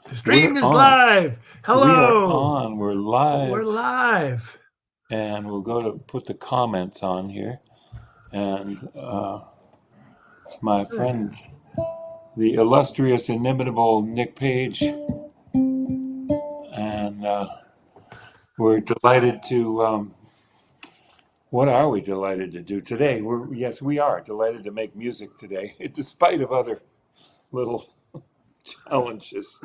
The stream We're is on. live. We are Hello. on. We're We're live. live. And we'll go to put the comments on here. And it's my Good. friend, the illustrious, inimitable Nick Page. And we're delighted to, what are we delighted to do today? Yes, we are delighted to make music today, despite of other little challenges.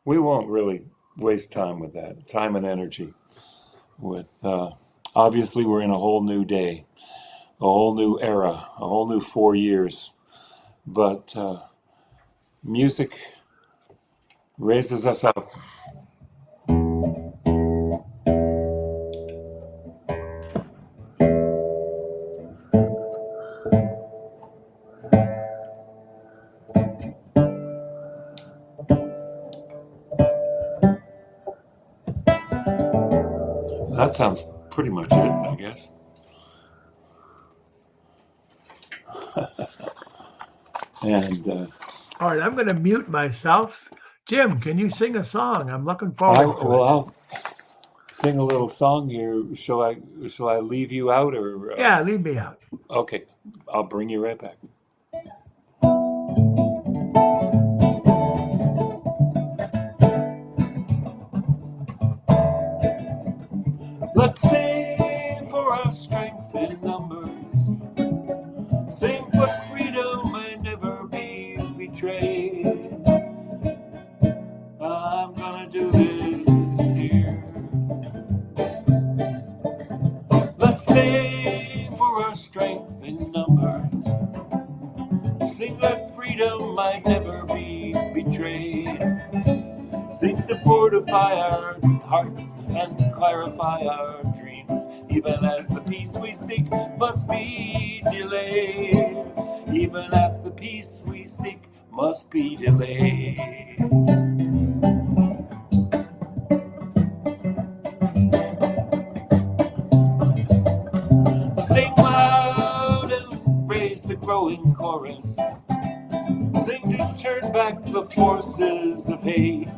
We won't really waste time with that, time and energy. With obviously, we're in a whole new day, a whole new era, a whole new 4 years. But music raises us up. That sounds pretty much it, I guess. And All right, I'm going to mute myself. Jim, can you sing a song? I'm looking forward to it. I'll sing a little song here. Shall I leave you out or? Yeah, leave me out. Okay, I'll bring you right back. Let's sing for our strength in numbers. Sing for freedom may never be betrayed. I'm gonna do this here. Let's sing for our strength in numbers. Sing that freedom might never be betrayed. Sing to fortify our hearts and clarify our dreams, even as the peace we seek must be delayed. Even if the peace we seek must be delayed. Sing loud and raise the growing chorus. Sing to turn back the forces of hate.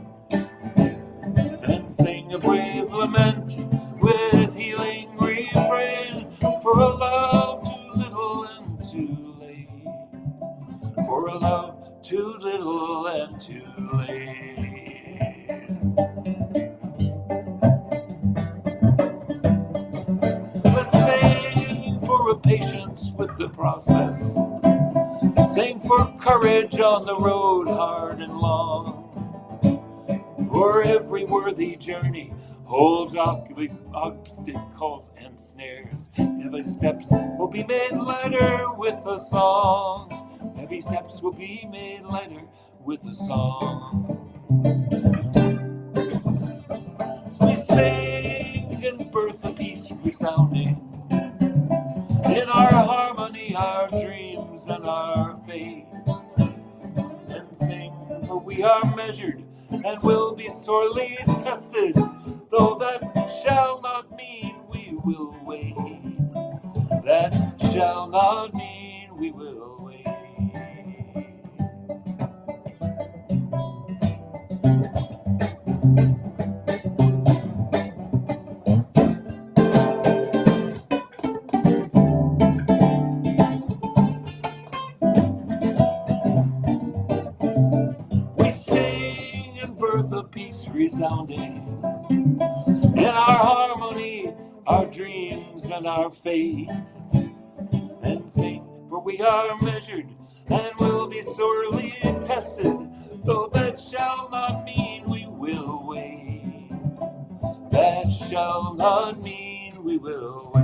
And sing a brave lament with healing refrain for a love too little and too late. For a love too little and too late. Let's sing for a patience with the process. Sing for courage on the road hard and long. For every worthy journey holds obstacles and snares. Heavy steps will be made lighter with a song. Heavy steps will be made lighter with a song. We sing and birth a peace resounding. In our harmony, our dreams and our faith. And sing, for we are measured and will be sorely tested, though that shall not mean we will wait. That shall not mean we will wait. We sing and birth a peace resounding. In our harmony, our dreams and our faith. And sing, for we are measured and will be sorely tested, though that shall not mean we will wait. That shall not mean we will wait.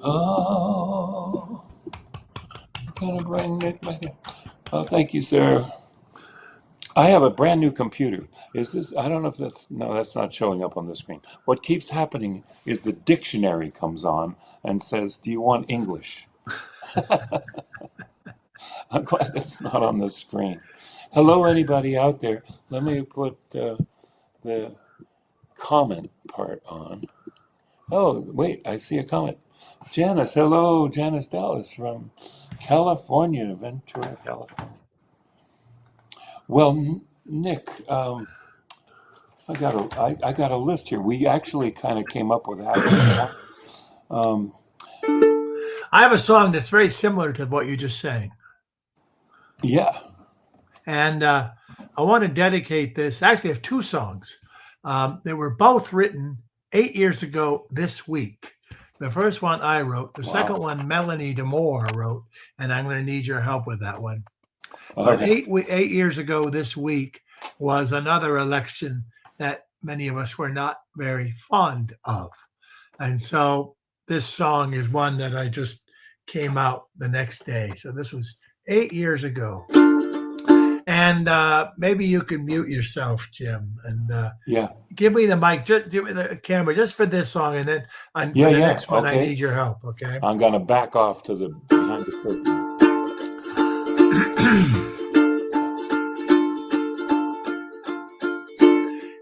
Oh, I'm gonna bring Nick back. Oh, thank you, sir. I have a brand new computer. Is this? I don't know if that's no, that's not showing up on the screen. What keeps happening is the dictionary comes on and says, "Do you want English?" I'm glad that's not on the screen. Hello, anybody out there? Let me put the comment part on. Oh, wait, I see a comment. Janice, hello, Janice Dallas from California, Ventura, California. Well, Nick, I got a list here. We actually kind of came up with that. I have a song that's very similar to what you just sang. Yeah. And I want to dedicate this. Actually, I have two songs. They were both written 8 years ago this week. The first one I wrote. The second one Melanie DeMore wrote, and I'm going to need your help with that one. But 8 years ago this week was another election that many of us were not very fond of. And so this song is one that I just came out the next day. So this was 8 years ago. And maybe you can mute yourself, Jim, and give me the mic, just give me the camera, just for this song, and then for the next one, I need your help. Okay, I'm gonna back off to the behind the curtain.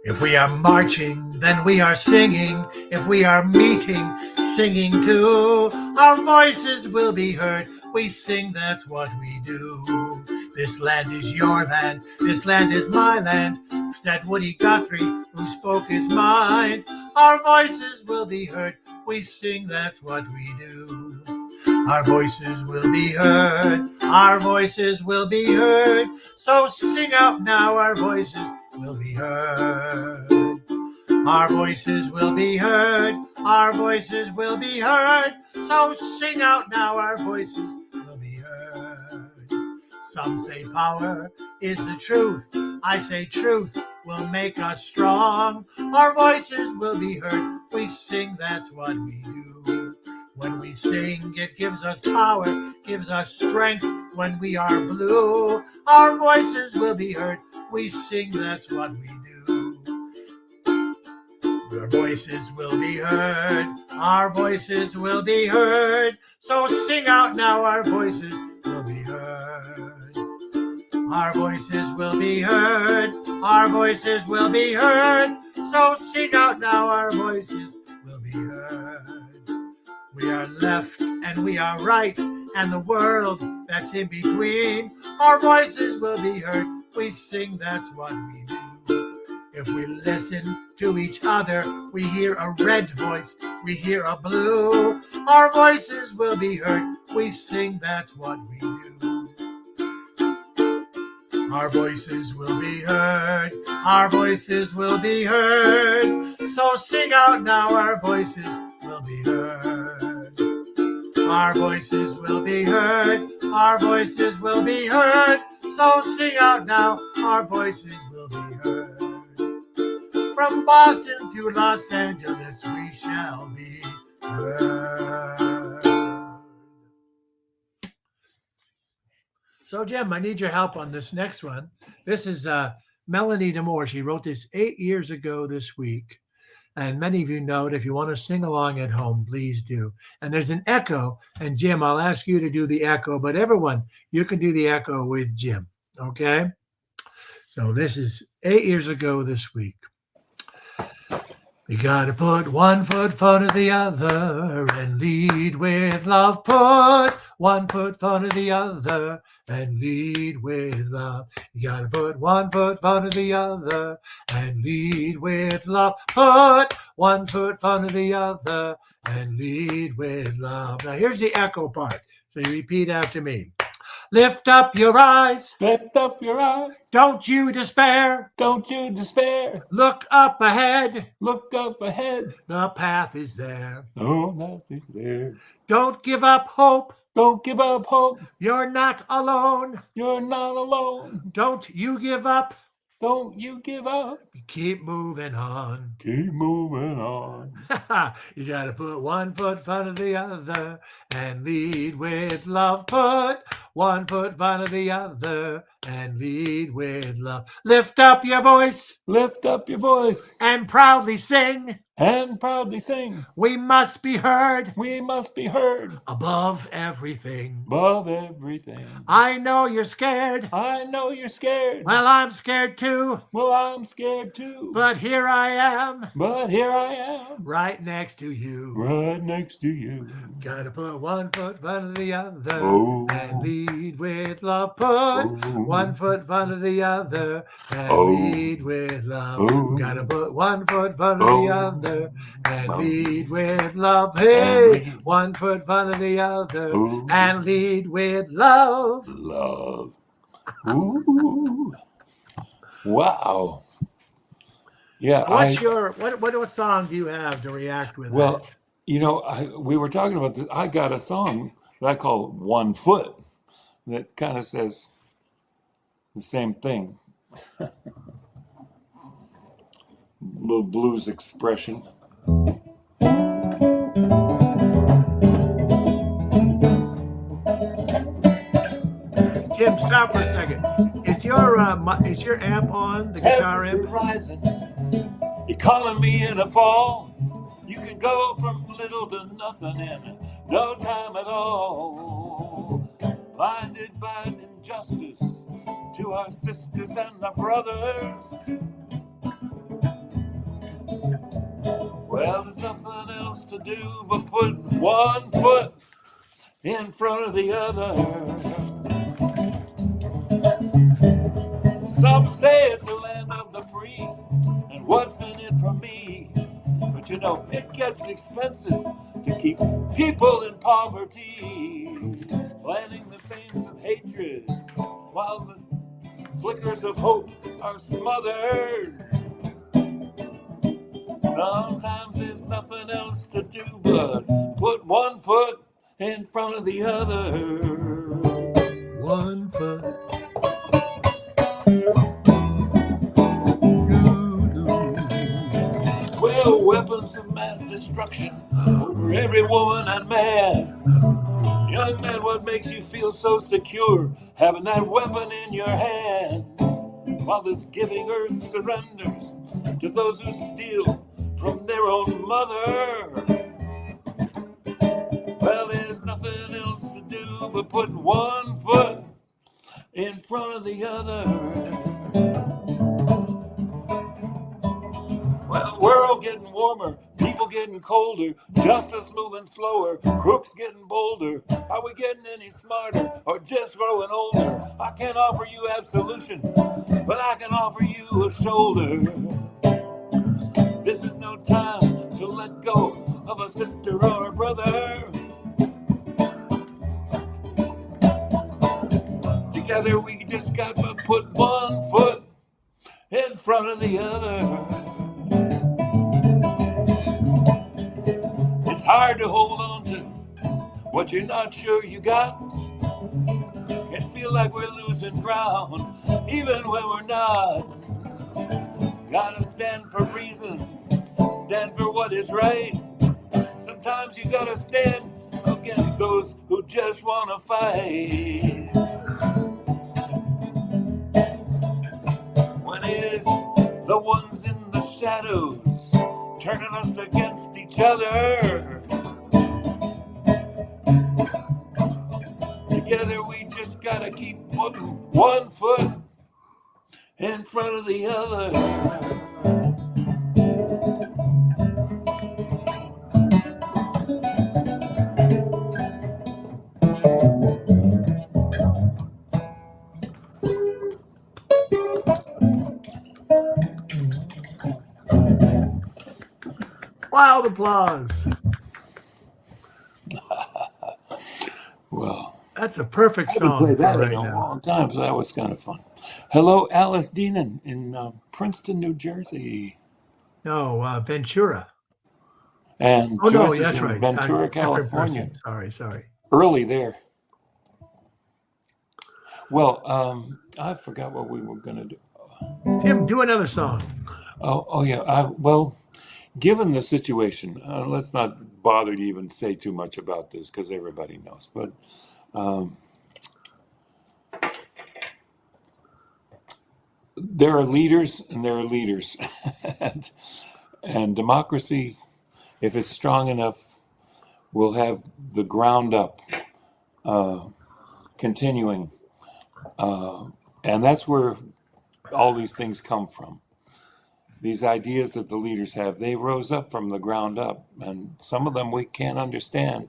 If we are marching, then we are singing. If we are meeting, singing too. Our voices will be heard. We sing, that's what we do. This land is your land, this land is my land, said Woody Guthrie, who spoke his mind. Our voices will be heard, we sing, that's what we do. Our voices will be heard, our voices will be heard, so sing out now, our voices will be heard. Our voices will be heard, our voices will be heard, so sing out now, our voices will be heard. Some say power is the truth, I say truth will make us strong. Our voices will be heard, we sing, that's what we do. When we sing, it gives us power, gives us strength when we are blue. Our voices will be heard, we sing, that's what we do. Our voices will be heard, our voices will be heard, so sing out now, our voices will be heard. Our voices will be heard, our voices will be heard, so sing out now, our voices will be heard. We are left and we are right, and the world that's in between. Our voices will be heard, we sing, that's what we do. If we listen to each other, we hear a red voice, we hear a blue. Our voices will be heard, we sing, that's what we do. Our voices will be heard, our voices will be heard, so sing out now, our voices will be heard. Our voices will be heard, our voices will be heard, so sing out now, our voices will be heard. From Boston to Los Angeles we shall be heard. So, Jim, I need your help on this next one. This is Melanie DeMore. She wrote this 8 years ago this week. And many of you know it. If you want to sing along at home, please do. And there's an echo. And, Jim, I'll ask you to do the echo. But everyone, you can do the echo with Jim. Okay? So this is 8 years ago this week. You gotta put one foot in front of the other and lead with love. Put one foot in front of the other and lead with love. You gotta put one foot in front of the other and lead with love. Put one foot in front of the other and lead with love. Now here's the echo part. So you repeat after me. Lift up your eyes. Lift up your eyes. Don't you despair. Don't you despair. Look up ahead. Look up ahead. The path is there. The path is there. Don't give up hope. Don't give up hope. You're not alone. You're not alone. Don't you give up. Don't you give up. Keep moving on. Keep moving on. You gotta put one foot in front of the other and lead with love. Put one foot in front of the other and lead with love. Lift up your voice Lift up your voice and proudly sing. and proudly sing. We must be heard We must be heard above everything. above everything. I know you're scared. I know you're scared. Well, I'm scared too. Well, I'm scared too. But here I am, But here I am, right next to you. right next to you. Gotta put one foot in front of the other Oh. and lead with love. Put Oh. one foot in front of the other and Oh. lead with love. Oh. Gotta put one foot in front of Oh. the other and Oh. lead with love. Hey, lead. one foot in front of the other Oh. and lead with love. Love. Ooh. Wow. Yeah, What song do you have to react with? well, that? you know, we were talking about this. I got a song that I call One Foot that kind of says the same thing. Little blues expression. Jim, stop for a second. Is your amp on the guitar Temperature amp? rising, economy in a fall. You can go from little to nothing in no time at all. Blinded by injustice to our sisters and our brothers. Well, there's nothing else to do but put one foot in front of the other. Some say it's the land of the free, and what's in it for me? But you know, it gets expensive to keep people in poverty, planting the flames of hatred while the flickers of hope are smothered. Sometimes there's nothing else to do but put one foot in front of the other. One foot. Well, weapons of mass destruction over every woman and man. Young man, what makes you feel so secure having that weapon in your hand? While this giving earth surrenders to those who steal from their own mother. Well, there's nothing else to do but put one foot in front of the other. Well, the world getting warmer, people getting colder, justice moving slower, crooks getting bolder. Are we getting any smarter or just growing older? I can't offer you absolution, but I can offer you a shoulder. This is no time to let go of a sister or a brother. Together we just got to put one foot in front of the other. It's hard to hold on to what you're not sure you got. Can feel like we're losing ground, even when we're not. Gotta stand for reason, stand for what is right. Sometimes you gotta stand against those who just wanna fight. When it's the ones in the shadows turning us against each other. Together we just gotta keep putting one foot in front of the other. Wild applause. Well, That's a perfect I haven't song played for that right in a now. long time, so that was kind of fun. Hello, Alice Deenan in Princeton, New Jersey. No, Ventura. And Oh, no, Joyce is that's in right. Ventura, Different California. person. Sorry. Early there. Well, I forgot what we were going to do. Tim, do another song. Oh yeah. Well, given the situation, let's not bother to even say too much about this because everybody knows. But there are leaders and there are leaders. and, and democracy, if it's strong enough, will have the ground up continuing. And that's where all these things come from. These ideas that the leaders have, they rose up from the ground up. And some of them we can't understand,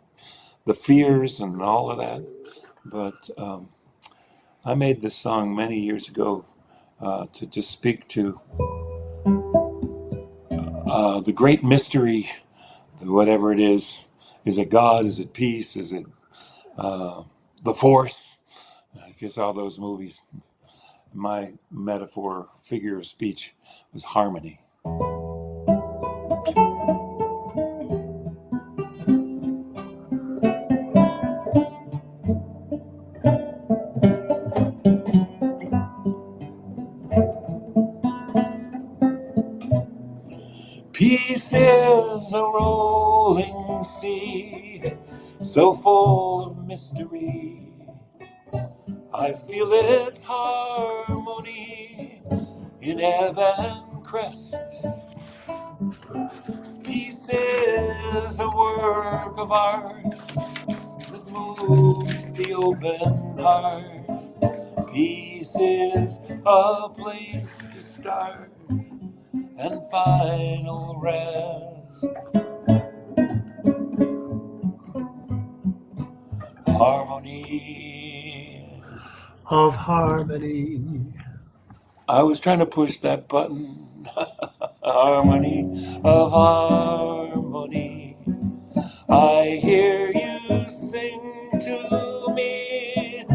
the fears and all of that. But I made this song many years ago to just speak to the great mystery, whatever it is. Is it God? Is it peace? Is it the Force? If you saw those movies, my metaphor, figure of speech was harmony. Peace is a rolling sea, so full of mystery. I feel its harmony in ebb and crest. Peace is a work of art that moves the open heart. Peace is a place to start and final rest. Harmony of harmony. I was trying to push that button. Harmony of harmony. I hear you sing to me.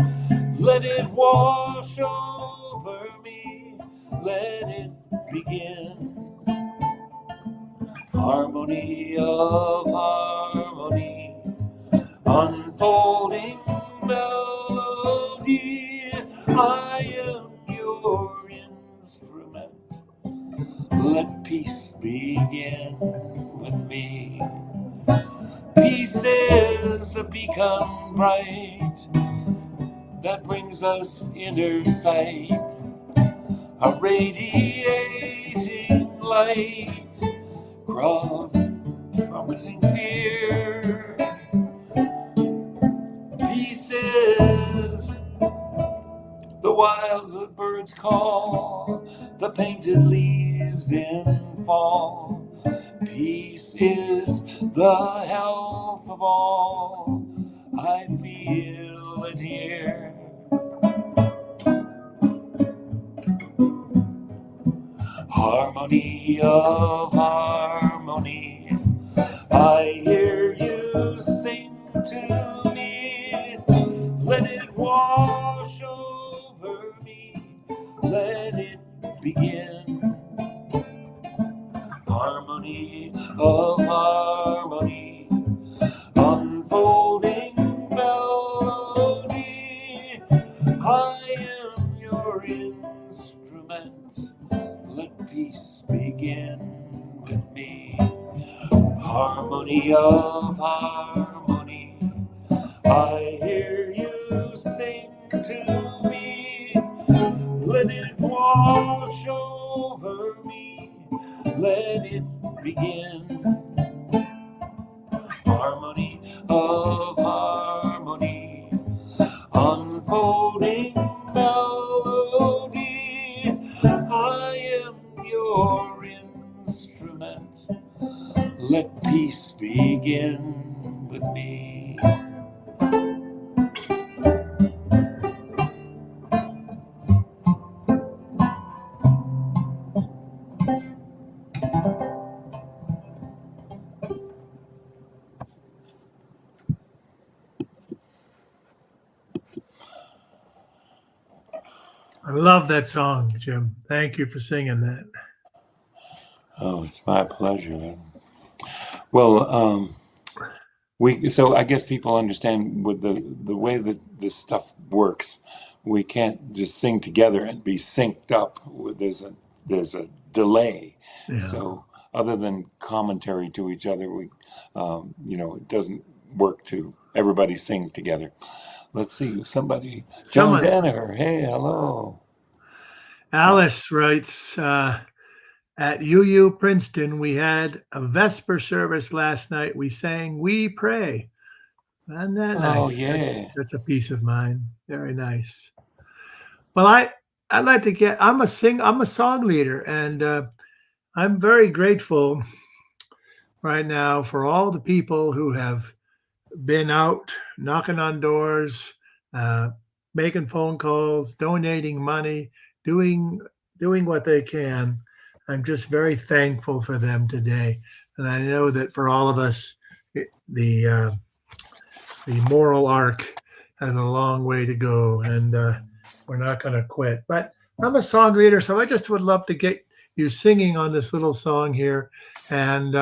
Let it wash over me. Let it begin. Harmony of harmony. Unfolding melody. I am your instrument. Let peace begin with me. Peace is a beacon bright that brings us inner sight, a radiating light, promising fear. Peace is the wild birds call, the painted leaves in fall. Peace is the health of all. I feel it here. Harmony of harmony. I hear you sing to me. Let it wash over me. Let it begin. Harmony of harmony. Unfolding melody. I am your instrument. Let peace begin with me. Harmony of harmony. I hear you sing to me. Let it wash over me. Let it begin. Harmony of harmony. Unfolding melody. I am your instrument. Let peace begin with me. I love that song, Jim. Thank you for singing that. Oh, it's my pleasure. Well, so I guess people understand with the way that this stuff works. We can't just sing together and be synced up. There's a delay. Yeah. So other than commentary to each other, it doesn't work to everybody sing together. Let's see, somebody, Joan Someone, Danner. Hey, hello. Alice writes, at UU Princeton, we had a Vesper service last night. We sang "We Pray." Isn't that Oh nice? yeah. That's a piece of mind. Very nice. Well, I'd like to get. I'm a song leader, and I'm very grateful right now for all the people who have been out knocking on doors, uh, making phone calls, donating money, doing doing what they can. I'm just very thankful for them today, and I know that for all of us, the moral arc has a long way to go, and we're not going to quit. But I'm a song leader, so I just would love to get you singing on this little song here, and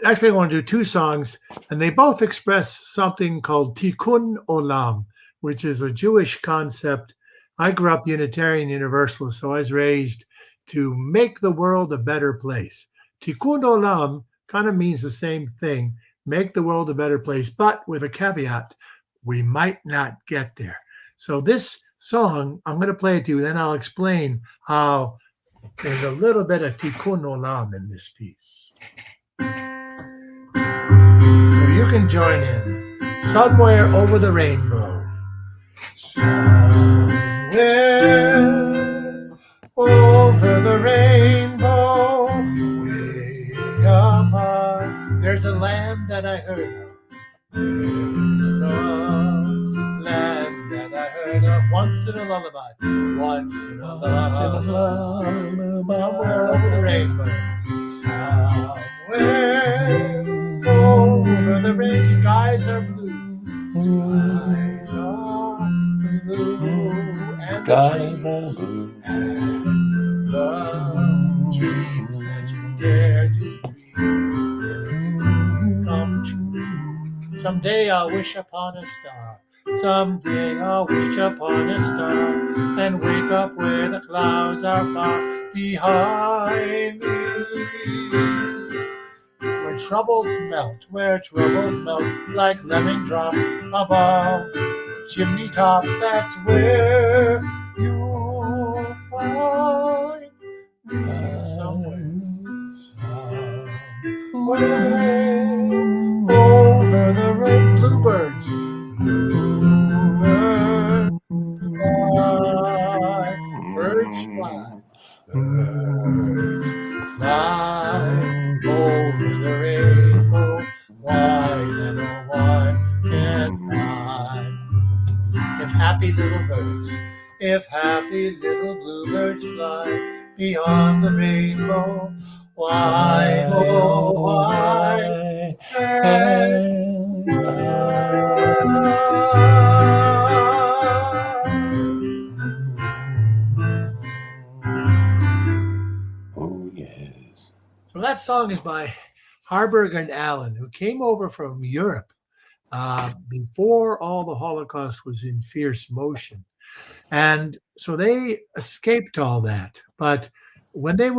actually, I want to do two songs, and they both express something called tikkun olam, which is a Jewish concept. I grew up Unitarian Universalist, so I was raised to make the world a better place. Tikkun olam kind of means the same thing, make the world a better place, but with a caveat, we might not get there. So this song, I'm going to play it to you, then I'll explain how there's a little bit of tikkun olam in this piece. So you can join in. Somewhere over the rainbow. Somewhere over the rainbow. Way up high. There's a land that I heard of. There's a land that I heard of once in a lullaby. Once in a lullaby. Somewhere over the rainbow. Somewhere over the rain. Skies are blue. Skies are blue. And Skies the are trees. blue. And the dreams that you dare to dream really do come true. Someday I'll wish upon a star. Someday I'll wish upon a star and wake up where the clouds are far behind me. Where troubles melt like lemon drops above the chimney tops. That's where you'll find me somewhere. Somewhere over the road, bluebirds fly, birds fly, birds fly over the rainbow. Why then, oh why can't I? If happy little birds, if happy little bluebirds fly beyond the rainbow, why, oh why can't Oh yes. So that song is by Harburg and Allen, who came over from Europe before all the Holocaust was in fierce motion. And so they escaped all that. But when they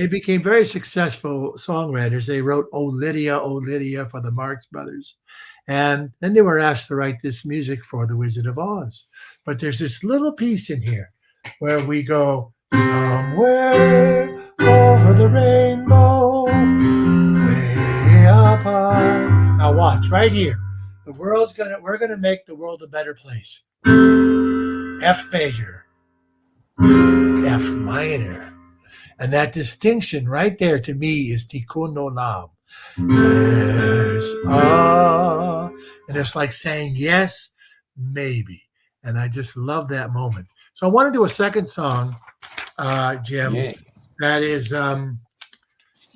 became very successful songwriters. They wrote Oh Lydia for the Marx Brothers. And then they were asked to write this music for The Wizard of Oz. But there's this little piece in here where we go, somewhere over the rainbow, way up high. Now watch right here. We're gonna make the world a better place. F major, F minor. And that distinction right there to me is tikkun olam. There's and it's like saying yes, maybe. And I just love that moment. So I want to do a second song, Jim, Yeah. that is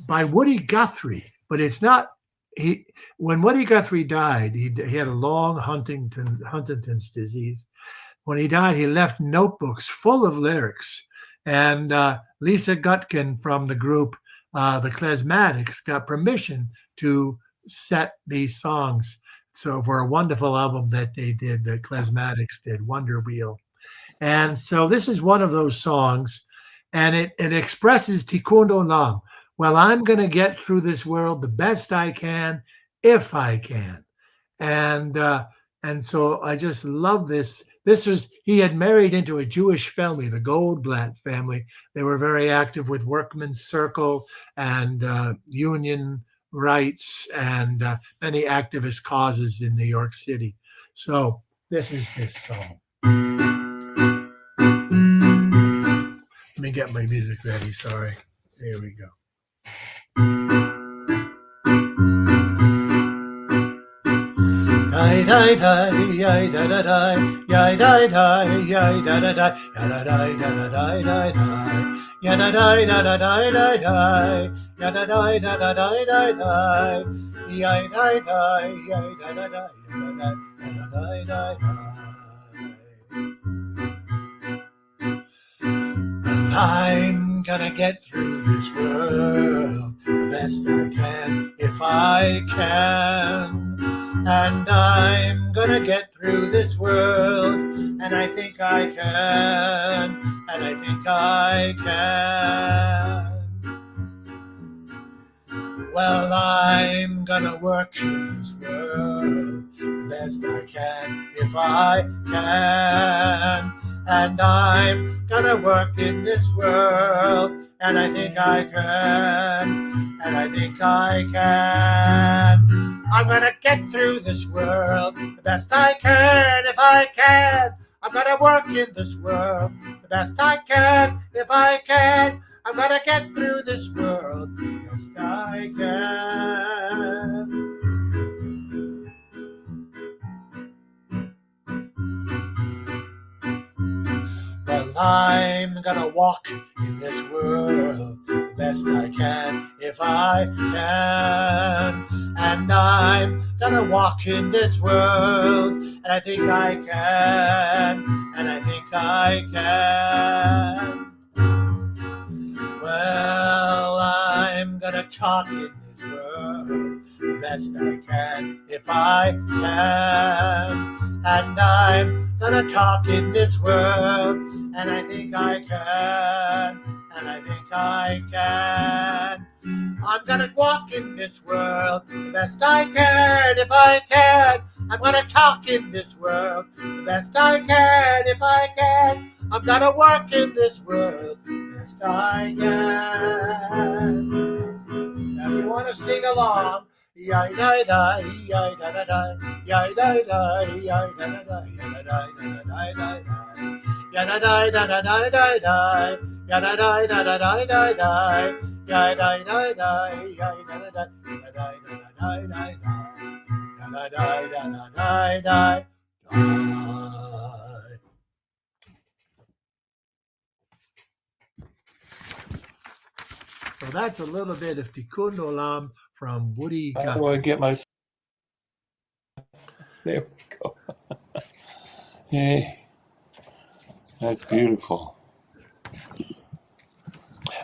by Woody Guthrie, but it's not. He When Woody Guthrie died, he had a long Huntington's disease. When he died, he left notebooks full of lyrics. And Lisa Gutkin from the group, the Klezmatics, got permission to set these songs. So for a wonderful album that they did, the Klezmatics did, Wonder Wheel. And so this is one of those songs, and it expresses tikkun olam. Well, I'm going to get through this world the best I can, if I can. And so I just love this. He had married into a Jewish family, the Goldblatt family. They were very active with Workmen's Circle and union rights and many activist causes in New York City. So this is this song. Let me get my music ready. Sorry. Here we go. Die die die yai da da die yai die die yai da da die ya da die da da die die die ya da die da da die die die ya da die da da die die die yai die die yai da da die ya da die die die. I'm gonna get through this world the best I can if I can. And I'm gonna get through this world, and I think I can, and I think I can. Well, I'm gonna work in this world the best I can if I can. And I'm gonna work in this world, and I think I can, and I think I can. I'm gonna get through this world the best I can if I can. I'm gonna work in this world the best I can if I can. I'm gonna get through this world the best I can. Well, I'm gonna walk in this world the best I can if I can. And I'm gonna walk in this world, and I think I can, and I think I can. Well, I'm gonna talk in this world the best I can if I can. And I'm gonna talk in this world, and I think I can, and I think I can. I'm gonna walk in this world the best I can if I can. I'm gonna talk in this world the best I can if I can. I'm gonna work in this world the best I can. Now if you want to sing along, yai da da yai da da da yai da da yai da da da yai da da da da da ya da da da da da da da ya da da da da da da da ya da da da yai da da da ya da da da da da ya da da da da da da. So that's a little bit of Tikkun Olam from Woody Guthrie. How do I get my... There we go. Hey, that's beautiful.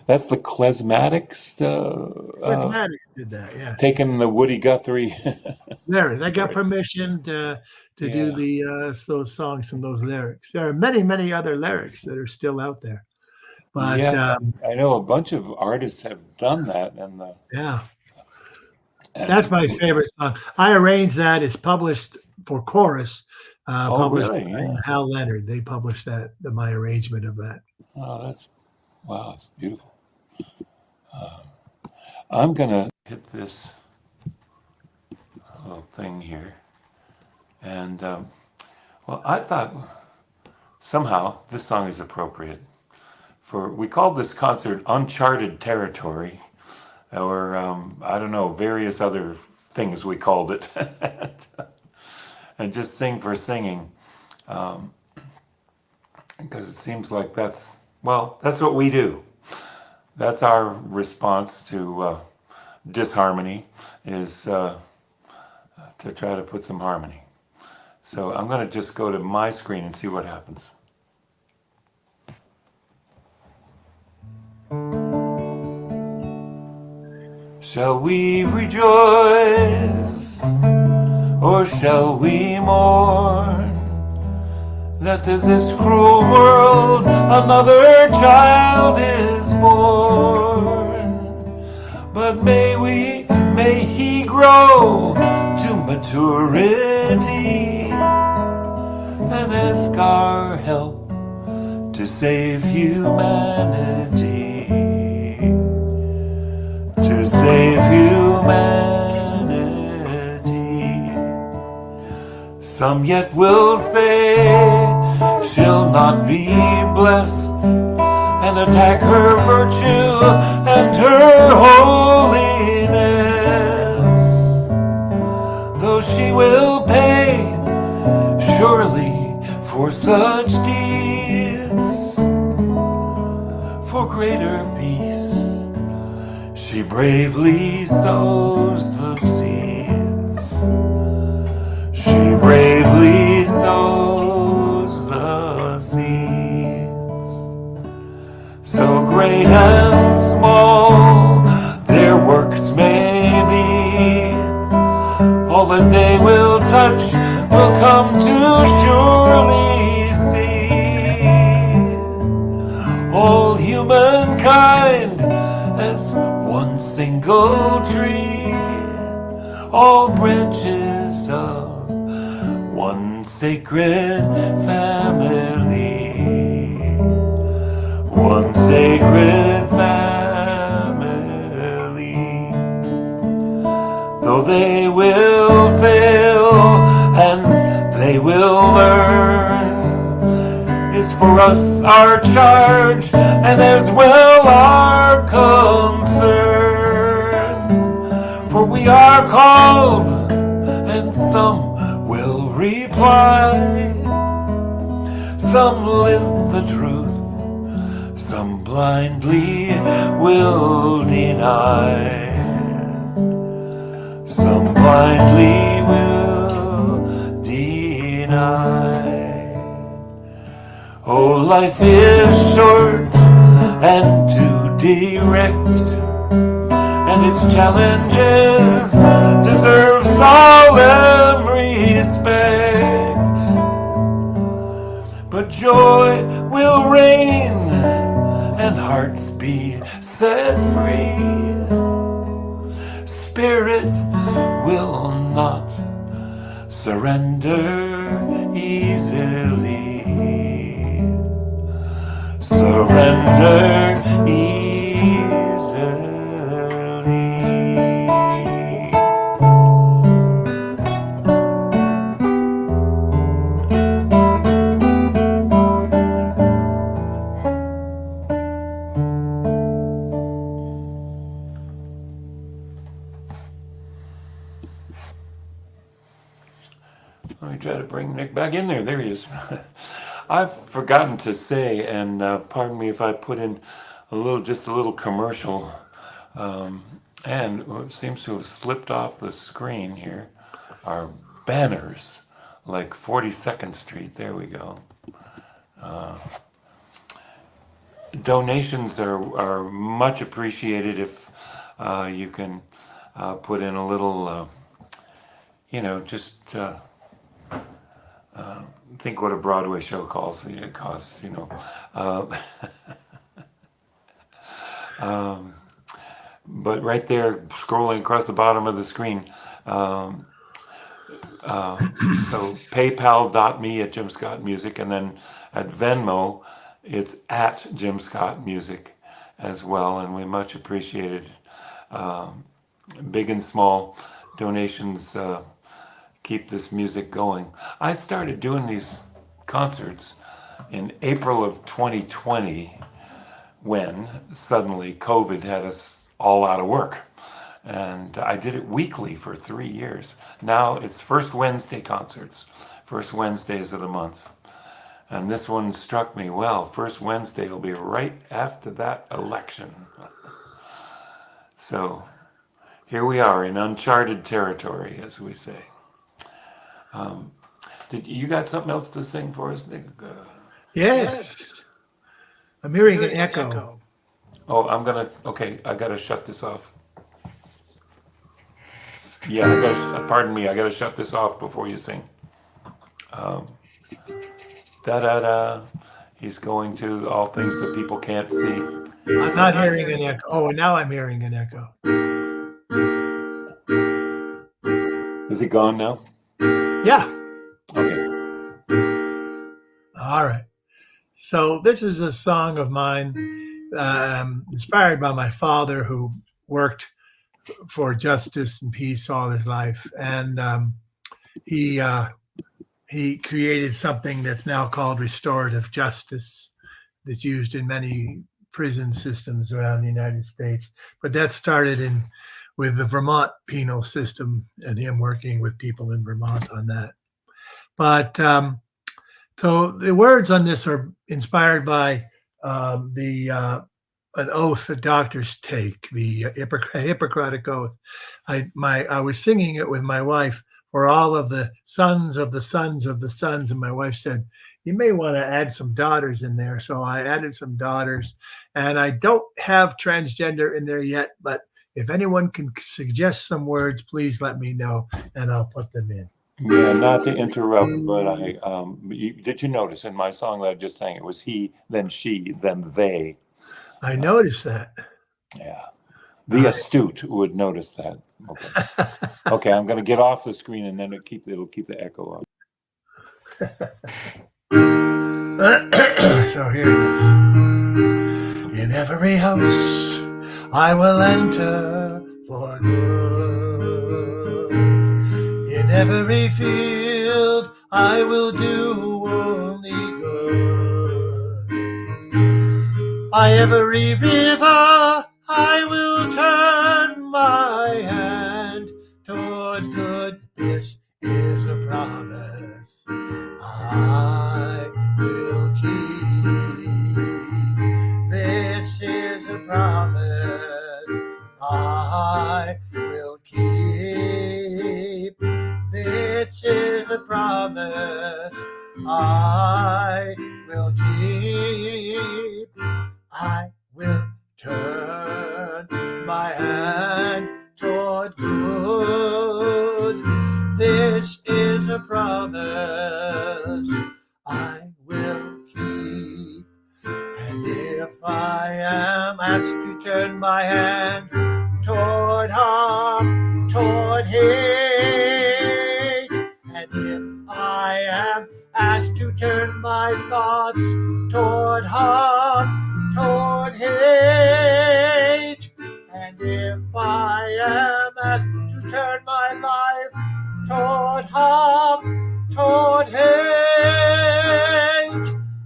That's the Klezmatics. Klezmatics did that, yeah. Taking the Woody Guthrie. They got permission to do those songs from those lyrics. There are many, many other lyrics that are still out there. But I know a bunch of artists have done that, and that's my favorite song. I arranged that. It's published for chorus. Published really? by Hal Leonard. They published that. My arrangement of that. Oh, it's beautiful. I'm gonna hit this little thing here, and well, I thought somehow this song is appropriate. We called this concert Uncharted Territory, or I don't know, various other things we called it, and just sing for singing, because it seems like that's what we do. That's our response to disharmony, is to try to put some harmony. So I'm going to just go to my screen and see what happens. Shall we rejoice, or shall we mourn, that to this cruel world another child is born? But may he grow to maturity, and ask our help to save humanity. To save humanity. Some yet will say she'll not be blessed and attack her virtue and her holiness, though she will pay surely for such deeds. For greater peace she bravely sows the seeds. She bravely sows the seeds. So great and small their works may be, all that they will touch will come to surely see. All humankind as one single tree, all branches of one sacred family, one sacred family. Though they will fail and they will learn, is for us our charge and as well our concern. For we are called and some will reply. Some live the truth, some blindly will deny. Some blindly will deny. Oh, life is short and too direct, and its challenges deserve solemn respect. But joy will reign and hearts be set free. Spirit will not surrender easily. Surrender easily. Let me try to bring Nick back in there. There he is. I've forgotten to say, and pardon me if I put in just a little commercial, and it seems to have slipped off the screen here, are banners, like 42nd Street. There we go. Donations are much appreciated if you can put in a little, just think what a Broadway show costs. It costs, but right there, scrolling across the bottom of the screen, so paypal.me at Jim Scott Music, and then at Venmo, it's at Jim Scott Music as well, and we much appreciate it. Big and small donations keep this music going. I started doing these concerts in April of 2020 when suddenly COVID had us all out of work. And I did it weekly for 3 years. Now it's first Wednesday concerts, first Wednesdays of the month. And this one struck me, well, first Wednesday will be right after that election. So here we are in uncharted territory, as we say. Did you got something else to sing for us, Nick? Yes. I'm hearing an echo. Oh, okay, I gotta shut this off. Yeah, pardon me, I gotta shut this off before you sing. Da-da-da, he's going to all things that people can't see. I'm not hearing an echo. Oh, now I'm hearing an echo. Is it gone now? Yeah. Okay. All right. So this is a song of mine, inspired by my father, who worked for justice and peace all his life, and he uh, he created something that's now called restorative justice, that's used in many prison systems around the United States. But that started in with the Vermont penal system and him working with people in Vermont on that. But so the words on this are inspired by the an oath that doctors take, the Hippocratic oath. I was singing it with my wife for all of the sons of the sons of the sons, and my wife said, "You may want to add some daughters in there." So I added some daughters, and I don't have transgender in there yet, but if anyone can suggest some words, please let me know, and I'll put them in. Yeah, not to interrupt, but did you notice in my song that I just sang, it was he, then she, then they. I noticed that. Yeah. The astute would notice that. Okay. Okay, I'm going to get off the screen and then it'll keep the echo up. So here it is. In every house I will enter for good. In every field I will do only good. By every river I will turn my hand toward good. This is a promise I will keep. This is a promise I will keep. This is a promise I will keep. I will turn my hand toward good. This is a promise I will keep. And if I am asked to turn my hand toward harm, toward hate, and if I am asked to turn my thoughts toward harm, toward hate, and if I am asked to turn my life toward harm, toward hate,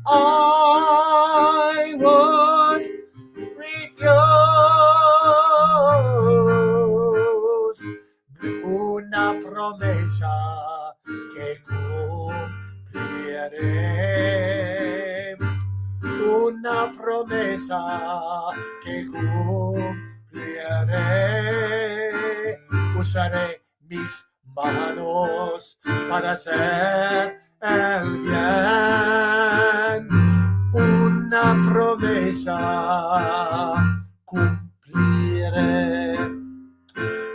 I would refuse. Una promesa que cumpliré. Una promesa que cumpliré. Usaré mis manos para hacer el bien. Una promesa cumpliré.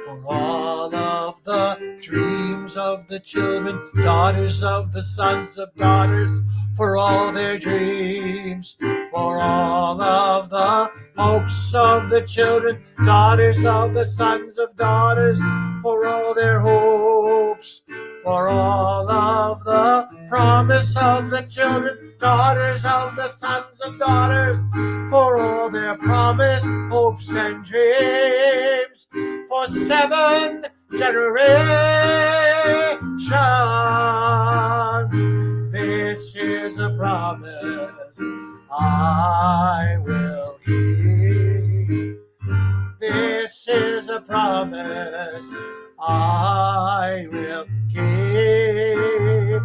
For all of the dreams of the children, daughters of the sons of daughters, for all their dreams, for all of the hopes of the children, daughters of the sons of daughters, for all their hopes, for all of the promise of the children, daughters of the sons of daughters, for all their promise, hopes, and dreams, for 7 generations. This is a promise I will keep. This is a promise I will keep.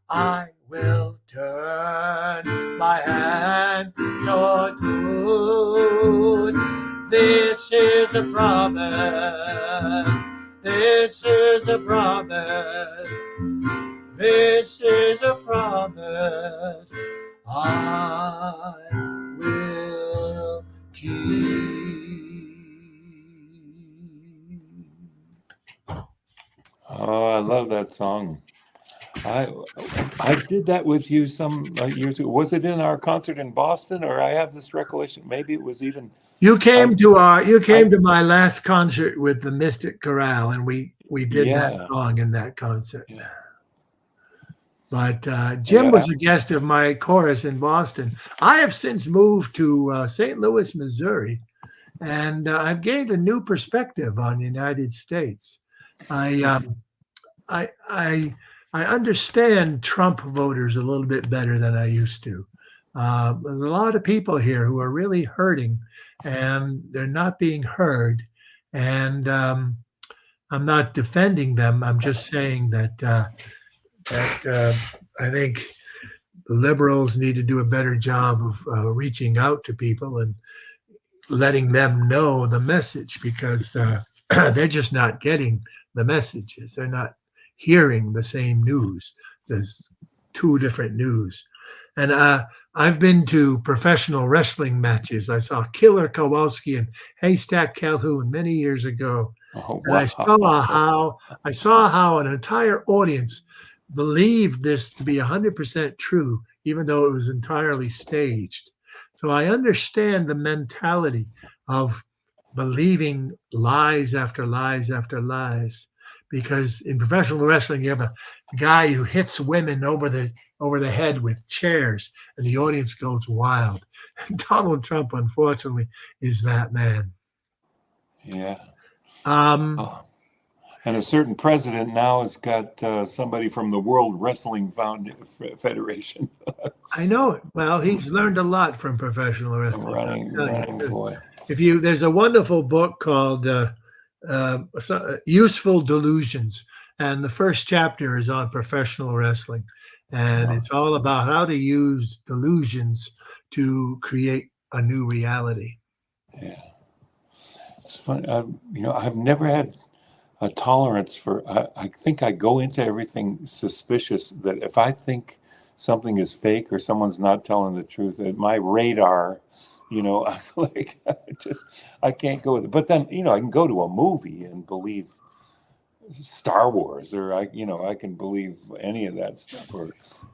I will turn my hand toward good. This is a promise. This is a promise. This is a promise I will keep. Oh, I love that song. I did that with you some years ago. Was it in our concert in Boston, or I have this recollection? Maybe it was even. You came to my last concert with the Mystic Chorale, and we did that song in that concert. Yeah. But Jim Yeah. was a guest of my chorus in Boston. I have since moved to St. Louis, Missouri, and I've gained a new perspective on the United States. I I I I understand Trump voters a little bit better than I used to. There's a lot of people here who are really hurting, and they're not being heard. And I'm not defending them. I'm just saying that I think liberals need to do a better job of reaching out to people and letting them know the message because they're just not getting the messages. They're not hearing the same news. There's two different news. And I've been to professional wrestling matches. I saw Killer Kowalski and Haystack Calhoun many years ago. Oh, And I saw how an entire audience believed this to be 100% true, even though it was entirely staged. So I understand the mentality of believing lies after lies after lies, because in professional wrestling you have a guy who hits women over the head with chairs, and the audience goes wild. And Donald Trump, unfortunately, is that man. yeah. Um, Oh. And a certain president now has got somebody from the World Wrestling Federation I know it. Well, he's learned a lot from professional wrestling. running boy. There's a wonderful book called Useful Delusions, and the first chapter is on professional wrestling, and it's all about how to use delusions to create a new reality. Yeah, it's funny. I've never had a tolerance for. I think I go into everything suspicious. That if I think something is fake or someone's not telling the truth, my radar, I'm like, I can't go with it. But then, I can go to a movie and believe Star Wars, or I can believe any of that stuff, or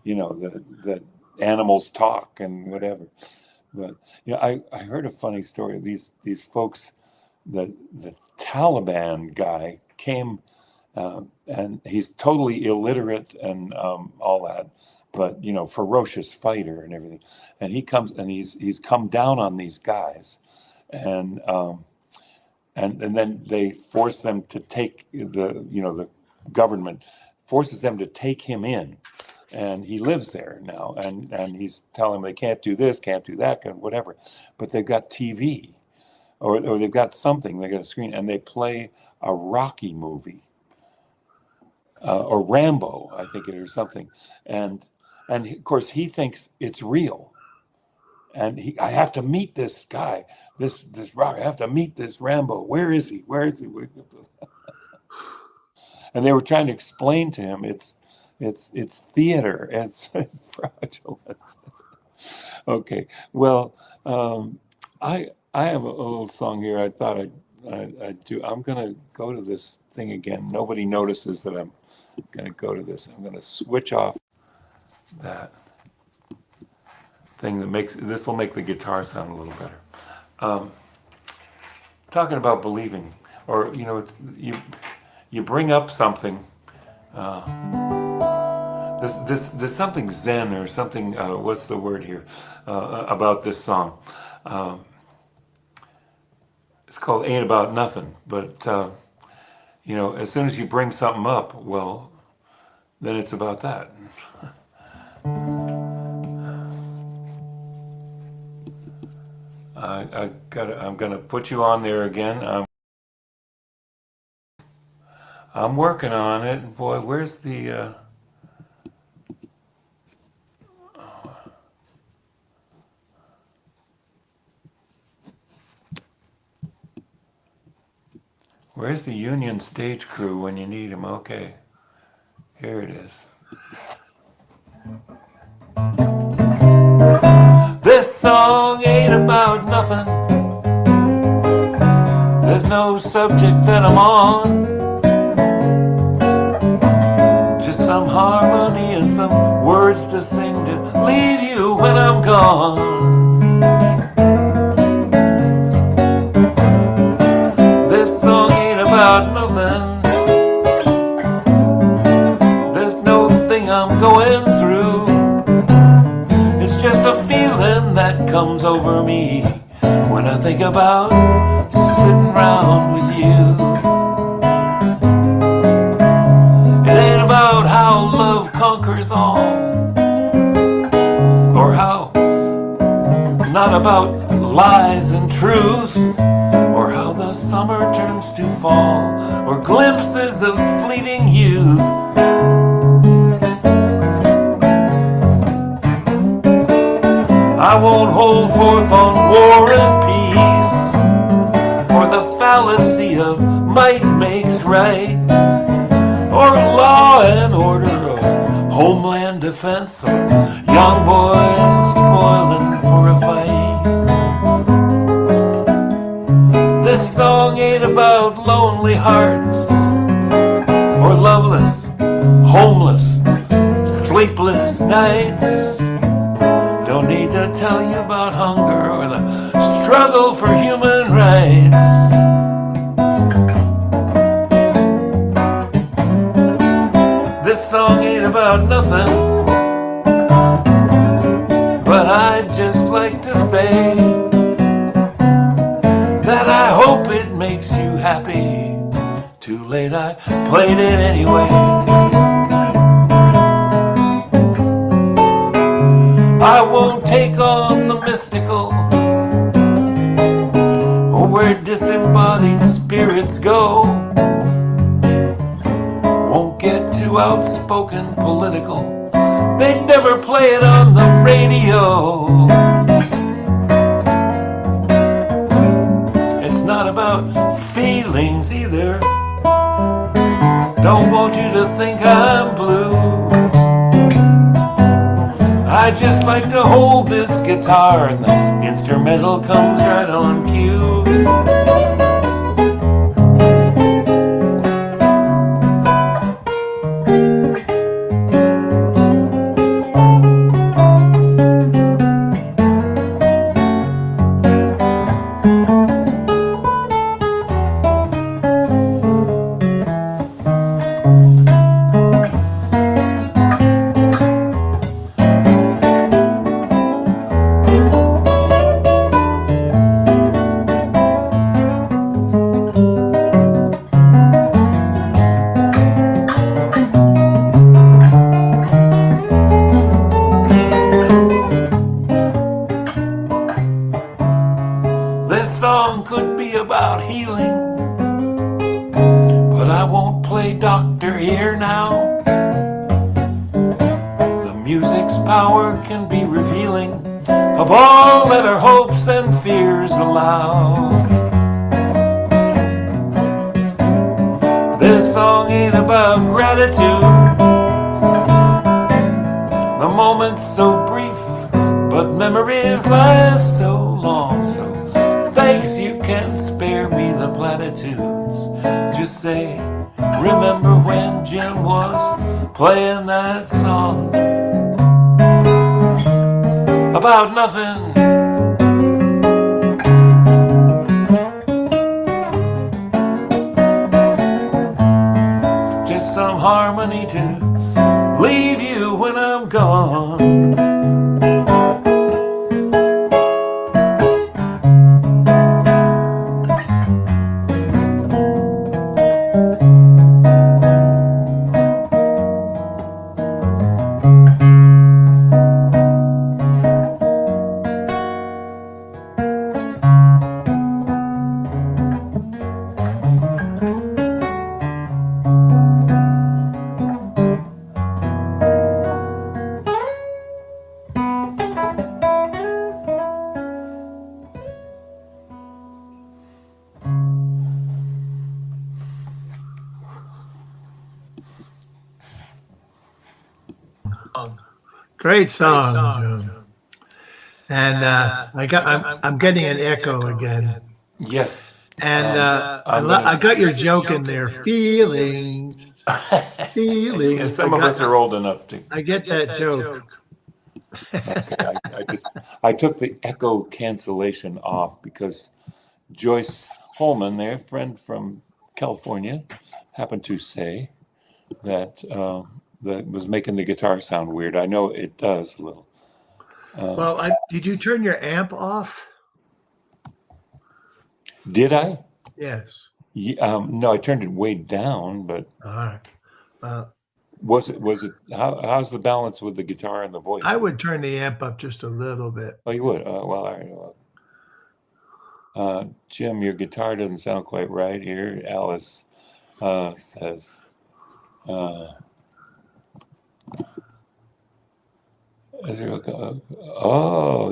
that animals talk and whatever. But I heard a funny story. These folks, the Taliban guy came, and he's totally illiterate and all that, but ferocious fighter and everything. And he comes and he's come down on these guys, and then they force them to take the government forces them to take him in, and he lives there now, and he's telling them they can't do this, can't do that, whatever, but they've got TV, or they've got something, they got a screen, and they play a Rocky movie, or Rambo, I think it is, or something, and of course he thinks it's real. And I have to meet this guy, this rock. I have to meet this Rambo. Where is he? Where is he? And they were trying to explain to him it's theater. It's fraudulent. Okay. Well, I have a little song here. I thought I'd do. I'm gonna go to this thing again. Nobody notices that I'm gonna go to this. I'm gonna switch off that thing that makes this will make the guitar sound a little better. Talking about believing, or you bring up something. There's something Zen or something. What's the word here about this song? It's called "Ain't About Nothing." But as soon as you bring something up, well, then it's about that. I'm gonna put you on there again. I'm working on it. Boy, where's the where's the Union stage crew when you need them? Okay, here it is. This song ain't about nothing. There's no subject that I'm on. Just some harmony and some words to sing to leave you when I'm gone. This song ain't about nothing. There's no thing I'm going that comes over me when I think about sitting around with you. It ain't about how love conquers all, or how, not about lies and truth, or how the summer turns to fall, or glimpses of fleeting youth. I won't hold forth on war and peace, or the fallacy of might makes right, or law and order, or homeland defense, or young boys spoiling for a fight. This song ain't about lonely hearts, or loveless, homeless, sleepless nights. Don't need to tell you about hunger or the struggle for human rights. This song ain't about nothing, but I'd just like to say that I hope it makes you happy. Too late, I played it anyway. I won't take on the mystical, or where disembodied spirits go. Won't get too outspoken political, they'd never play it on the radio. It's not about feelings either, don't want you to think I'm blue. I just like to hold this guitar and the instrumental comes right on cue. This song could be about healing, but I won't play doctor here now. The music's power can be revealing of all that our hopes and fears allow. This song ain't about gratitude, the moment's so brief, but memories last so long. So thanks, you can spare me the platitudes. Just say, remember when Jim was playing that song about nothing? Just some harmony to leave you when I'm gone. Great song, Joe. And I'm getting an echo again. Yes. And I got your joke in there. Feelings, feelings. Yeah, some of us are old enough to. I get that joke. Okay, I took the echo cancellation off because Joyce Holman, their friend from California, happened to say that that was making the guitar sound weird. I know it does a little. Well, did you turn your amp off? Did I? Yes. No, I turned it way down, but All right. was it how's the balance with the guitar and the voice? I would turn the amp up just a little bit. Oh, you would? Well, all right. Jim, your guitar doesn't sound quite right here. Alice says, oh,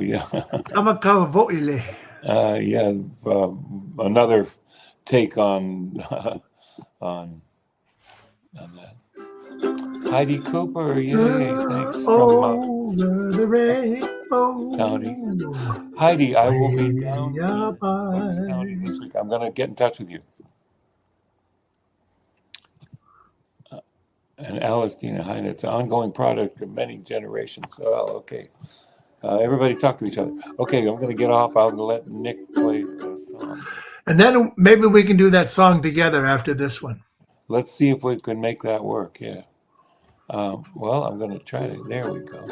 yeah. Yeah, another take on on that. Heidi Cooper, yay! Thanks from Over the rainbow. County. Heidi, I will be down Way in up Bucks high. County this week. I'm going to get in touch with you. And Alice Dina Heine, it's an ongoing product of many generations. Oh, okay. Everybody talk to each other. Okay, I'm going to get off. I'll let Nick play a song. And then maybe we can do that song together after this one. Let's see if we can make that work. Yeah. Well, I'm going to try to. There we go.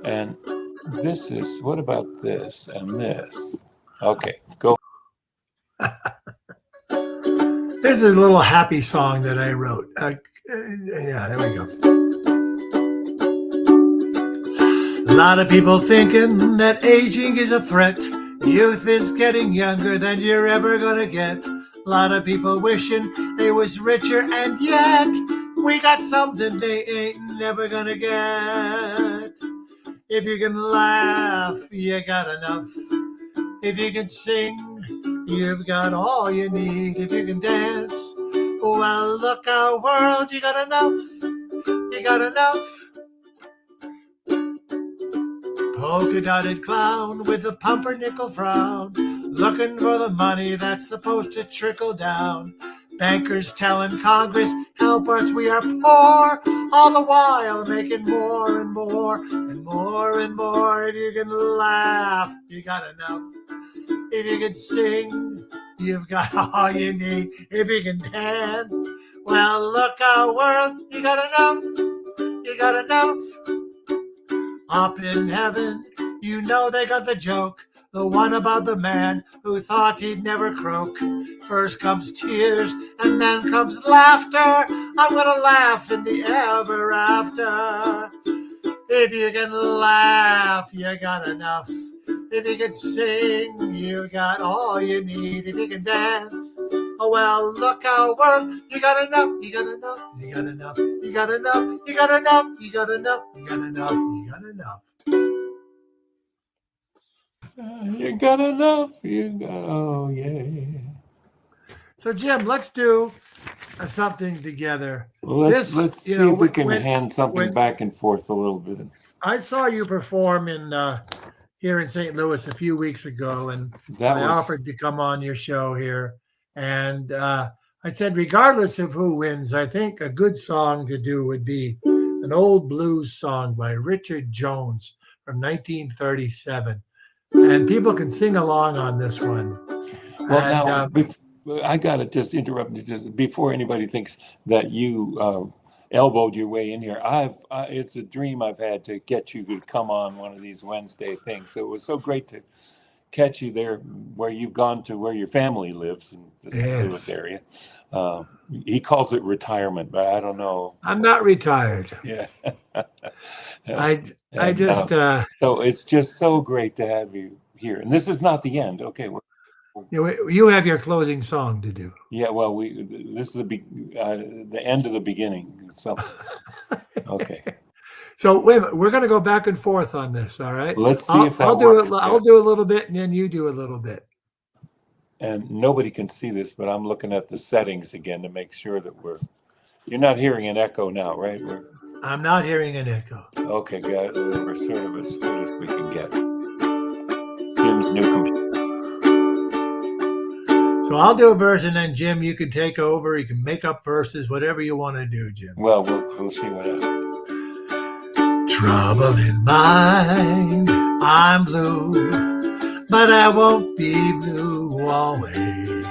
And this is, what about this and this? Okay, go. This is a little happy song that I wrote. Yeah, there we go. A lot of people thinking that aging is a threat. Youth is getting younger than you're ever gonna get. A lot of people wishing they was richer, and yet we got something they ain't never gonna get. If you can laugh, you got enough. If you can sing, you've got all you need. If you can dance, well, look our world, you got enough. You got enough. Polka-dotted clown with a pumpernickel frown, looking for the money that's supposed to trickle down. Bankers telling Congress, help us, we are poor, all the while making more and more and more and more. If you can laugh, you got enough. If you can sing, you've got all you need. If you can dance, well, look our world, you got enough. You got enough. Up in heaven, you know they got the joke. The one about the man who thought he'd never croak. First comes tears and then comes laughter. I'm gonna laugh in the ever after. If you can laugh, you got enough. If you can sing, you got all you need. If you can dance, oh well, look our world, you got enough, you got enough, you got enough, you got enough, you got enough, you got enough, you got enough, you got enough. You got enough, you got, oh yeah. So Jim, let's do something together. Well, let's see if we can hand something back and forth a little bit. I saw you perform here in St. Louis a few weeks ago, and I offered to come on your show here. And I said, regardless of who wins, I think a good song to do would be an old blues song by Richard Jones from 1937. And people can sing along on this one. Well, and, now, I got to just interrupt you just before anybody thinks that you elbowed your way in here. It's a dream I've had to get you to come on one of these Wednesday things. So it was so great to catch you there where you've gone to where your family lives in the St. Louis area. He calls it retirement, but I don't know. I'm not retired. Yeah. I just so it's just so great to have you here. And this is not the end. Okay. You have your closing song to do. Yeah, well, this is the end of the beginning. Something. Okay. So wait a minute, we're going to go back and forth on this. All right. Let's see if that works. I'll do a little bit, and then you do a little bit. And nobody can see this, but I'm looking at the settings again to make sure that you're not hearing an echo now, right? I'm not hearing an echo. Okay, guys, we're sort of as good as we can get. Jim's new computer. So I'll do a verse, and then Jim, you can take over. You can make up verses, whatever you want to do, Jim. Well, we'll see what happens. Trouble in mind, I'm blue, but I won't be blue always.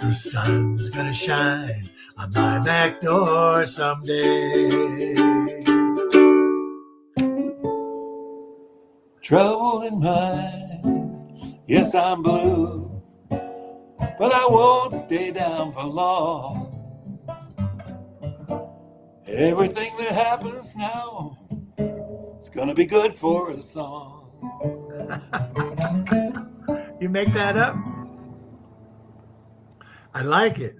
The sun's gonna shine on my back door someday. Trouble in mind. Yes, I'm blue, but I won't stay down for long. Everything that happens now is gonna be good for a song. You make that up? I like it.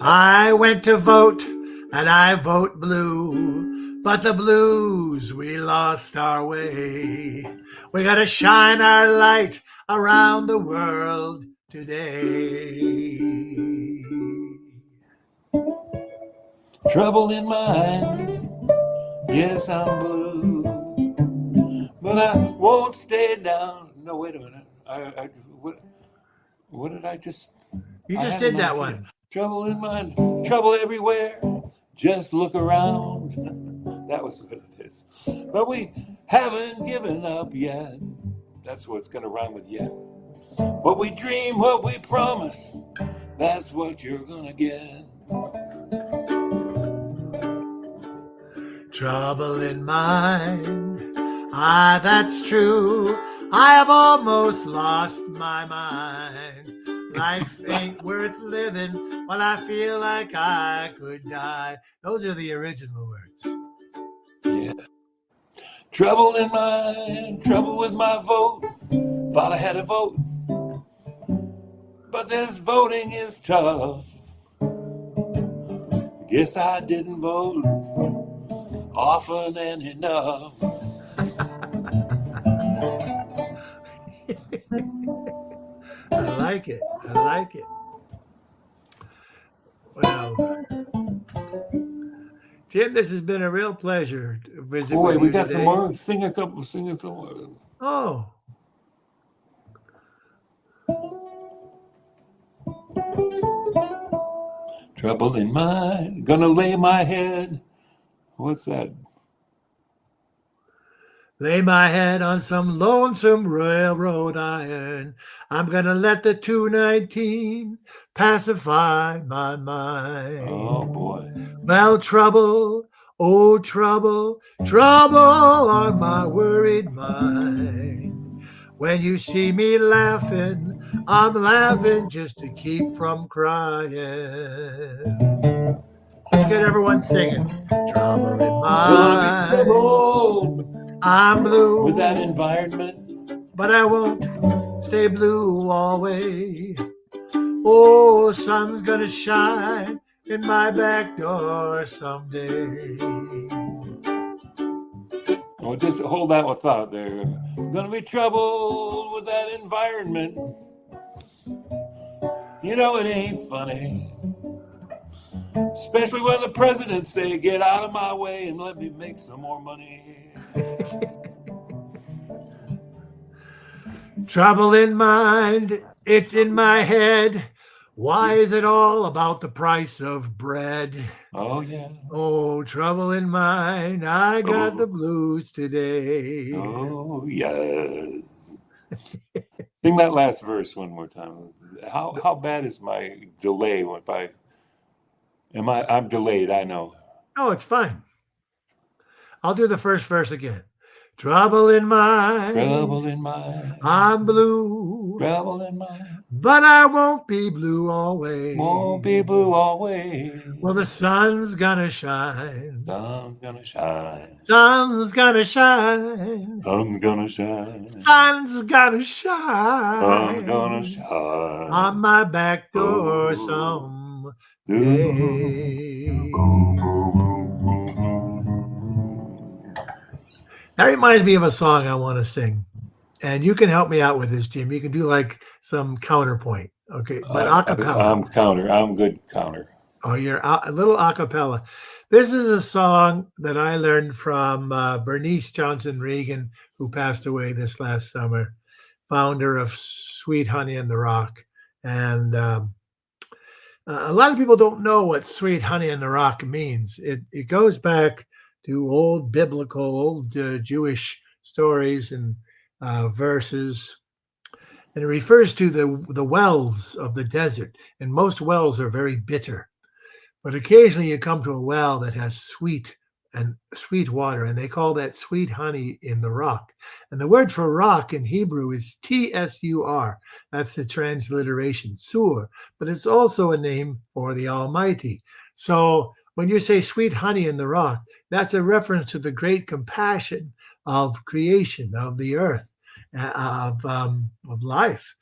I went to vote and I vote blue, but the blues, we lost our way. We gotta shine our light around the world today. Trouble in mind. Yes, I'm blue, but I won't stay down. No, wait a minute. What did I just? You I just had did an that idea. one. Trouble in mind, trouble everywhere. Just look around. That was what it is. But we haven't given up yet. That's what's going to rhyme with yet. What we dream, what we promise, that's what you're going to get. Trouble in mind. Ah, that's true. I have almost lost my mind. Life ain't worth living when I feel like I could die. Those are the original words. Yeah. Trouble in mind, trouble with my vote. Thought I had a vote, but this voting is tough. Guess I didn't vote often and enough. I like it. I like it. Well, Jim, this has been a real pleasure to visit Oh, with wait, we you got some today. more. Sing some more. Oh, Trouble in mind, gonna lay my head. What's that? lay my head on some lonesome railroad iron. I'm gonna let the 219 pacify my mind. Oh boy. Well, trouble, oh trouble, trouble on my worried mind. When you see me laughing, I'm laughing just to keep from crying. Let's get everyone singing. Trouble in Gonna be mind. trouble I'm blue, with that environment. but I won't stay blue always. Oh, sun's gonna shine in my back door someday. Oh, just hold that with thought there. Gonna be trouble with that environment. You know it ain't funny. Especially when the president say, get out of my way and let me make some more money. Trouble in mind, it's in my head. Why is it all about the price of bread? Oh, yeah. Oh, trouble in mind, I got the blues today. Oh, yeah. Sing that last verse one more time. How bad is my delay if I'm delayed, I know. Oh, it's fine. I'll do the first verse again. Trouble in mind, Trouble in mind, I'm blue, trouble in mind, but I won't be blue always. won't be blue always. Well, the sun's gonna shine. Sun's gonna shine, Sun's gonna shine. sun's gonna shine, Sun's gonna sun's shine gonna shine. on my back door Oh, someday. boom, boom, boom, boom, boom. That reminds me of a song I want to sing. And you can help me out with this, Jim. You can do like some counterpoint. Okay. But a cappella. I'm counter. I'm good counter. Oh, you're a little a cappella. This is a song that I learned from Bernice Johnson Reagan, who passed away this last summer, founder of Sweet Honey in the Rock. And a lot of people don't know what Sweet Honey in the Rock means. It goes back to old biblical, old Jewish stories and verses. And it refers to the wells of the desert. And most wells are very bitter. But occasionally you come to a well that has sweet and sweet water, and they call that sweet honey in the rock. And the word for rock in Hebrew is tsur. That's the transliteration, sur, but it's also a name for the Almighty. So when you say sweet honey in the rock, that's a reference to the great compassion of creation, of the earth, of life.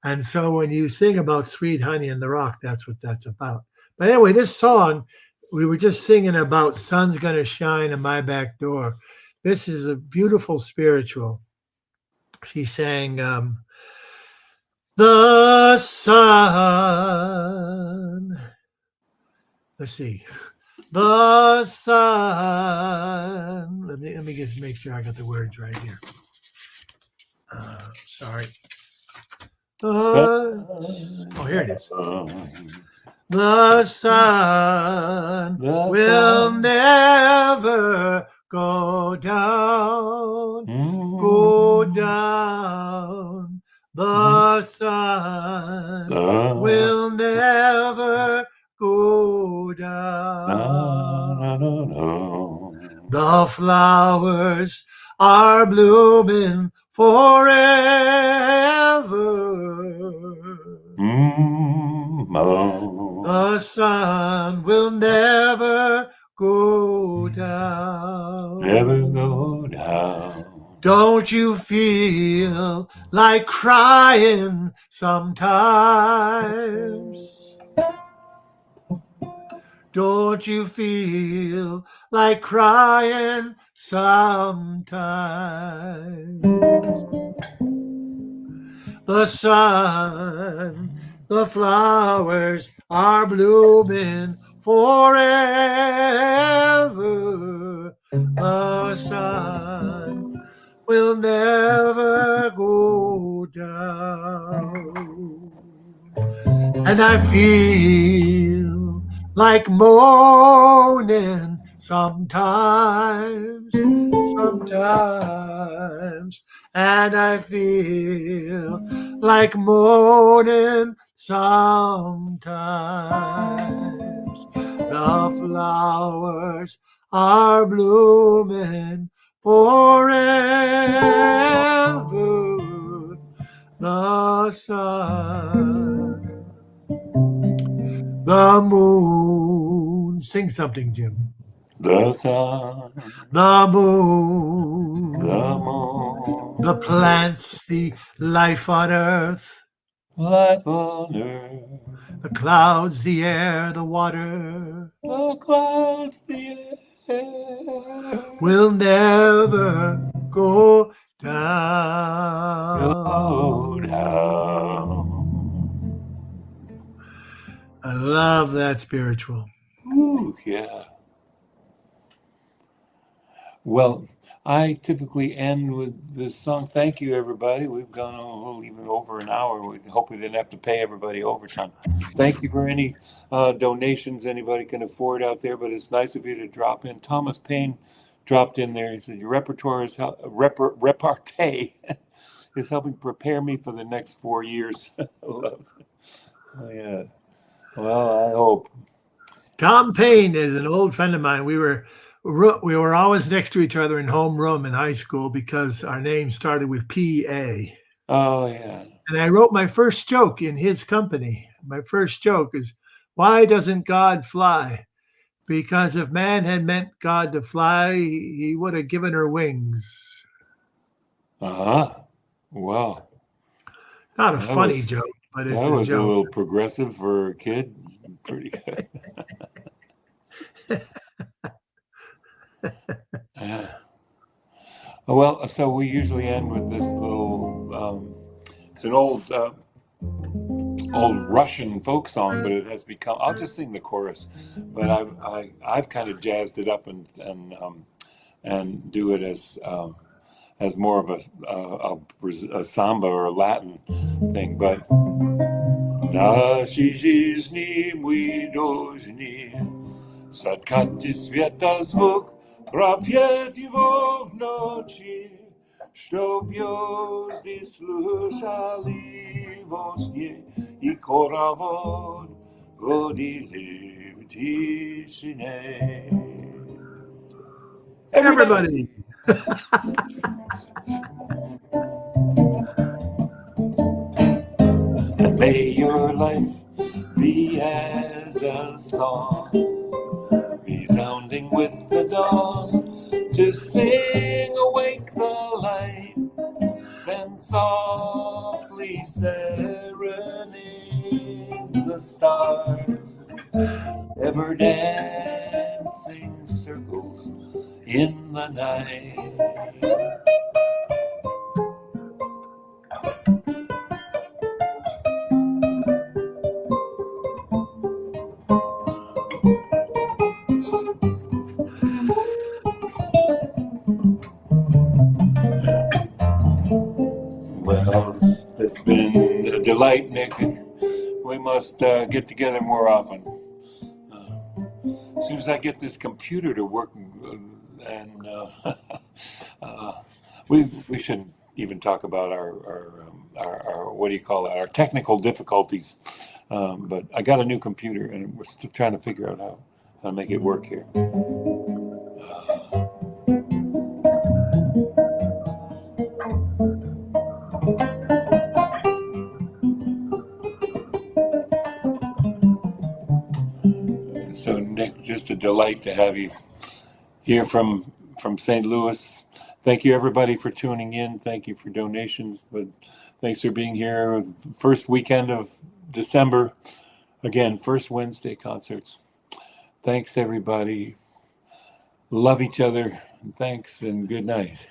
And so when you sing about sweet honey in the rock, that's what that's about. But anyway, this song, we were just singing about sun's gonna shine in my back door. This is a beautiful spiritual. She sang, the sun. Let's see. The sun. Let me just make sure I got the words right here. Sorry. Oh, here it is. The sun will never go down, go down. The sun will never go down. The flowers are blooming forever. The sun will never go down. Never go down. Don't you feel like crying sometimes? Don't you feel like crying sometimes? The sun, the flowers are blooming forever. The sun will never go down. And I feel like moaning sometimes, and I feel like moaning sometimes. The flowers are blooming forever. The sun, the moon. Sing something, Jim. The sun, The moon, the moon, the plants, the life on earth, life on earth, the clouds, the air, the water, the clouds, the air, will never go down. go down. I love that spiritual. Ooh, yeah. Well, I typically end with this song. Thank you, everybody. We've gone a little even over an hour. We hope we didn't have to pay everybody overtime. Thank you for any donations anybody can afford out there, but it's nice of you to drop in. Thomas Payne dropped in there. He said, your repertoire is repartee is helping prepare me for the next 4 years. Oh, yeah. Well, I hope. Tom Payne is an old friend of mine. We were always next to each other in homeroom in high school because our names started with P.A. Oh, yeah. And I wrote my first joke in his company. My first joke is, why doesn't God fly? Because if man had meant God to fly, he would have given her wings. Uh-huh. Wow. It's not a funny joke, but it's that a was joke. a little progressive for a kid. Pretty good. Yeah. Well, so we usually end with this little. It's an old Russian folk song, but it has become. I'll just sing the chorus, but I've kind of jazzed it up and do it as more of a samba or a Latin thing, but. Наши жизни мы должны соткать из света звук, пропеть его в ночи, чтоб звезды слушали во сне и хоровод водили в тишине. Everybody. And may your life be as a song, resounding with the dawn, to sing awake the light, then softly serenade the stars, ever dancing circles in the night. Well, it's been a delight, Nick. We must get together more often. As soon as I get this computer to work, and we shouldn't even talk about our what do you call it, our technical difficulties. But I got a new computer, and we're still trying to figure out how to make it work here. So, Nick, just a delight to have you here from St. Louis. Thank you, everybody, for tuning in. Thank you for donations, but thanks for being here. First weekend of December. Again, first Wednesday concerts. Thanks, everybody. Love each other. Thanks, and good night.